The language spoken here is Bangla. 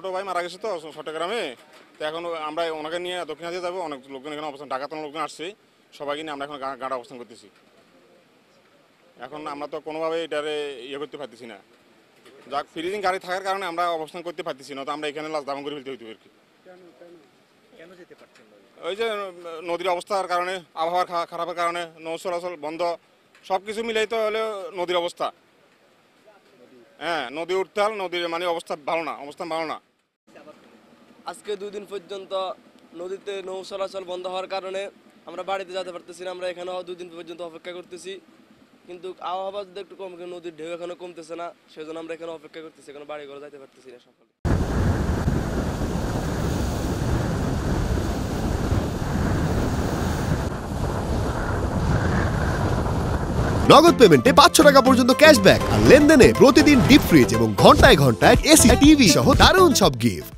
ছোট ভাই মারা গেছে তো চট্টগ্রামে, তো এখন আমরা ওনাকে নিয়ে দক্ষিণাদিয়া যাবো। অনেক লোকজন এখানে অবস্থান, ঢাকা থেকে লোকজন আসছে, সবাইকে নিয়ে আমরা এখন গাড়া অবস্থান করতেছি। এখন আমরা তো কোনোভাবে এটারে করতে পারতেছি না। যাক, ফ্রিজিং গাড়ি থাকার কারণে আমরা অবস্থান করতে পারতেছি না, তো আমরা এখানে লাশ দাফন করে ফেলতে হইতে আর কি। ওই যে নদীর অবস্থার কারণে, আবহাওয়ার খারাপের কারণে, নৌ চলাচল বন্ধ, সব কিছু মিলাই তো হলে নদীর অবস্থা। হ্যাঁ, নদী উঠতাল, নদীর মানে অবস্থান ভালো না। আজকে 2 দিন পর্যন্ত নদীতে নৌ চলাচল বন্ধ হওয়ার কারণে আমরা বাড়িতে যেতে পারতেছি না। আমরা এখানেও 2 দিন পর্যন্ত অপেক্ষা করতেছি, কিন্তু আবহাওয়া যদি একটু কম, নদীর ঢেউ এখনো কমতেছে না, সেজন্য আমরা এখানে অপেক্ষা করতেছি। এখন বাড়ি ঘরে যাইতে পারতেছি না সকালে। নগদ পেমেন্টে 500 টাকা পর্যন্ত ক্যাশব্যাক আর লেনদেনে প্রতিদিন ডিপ ফ্রিজ এবং ঘন্টায় ঘন্টায় এসি টিভি সহ দারুণ সব গিফট।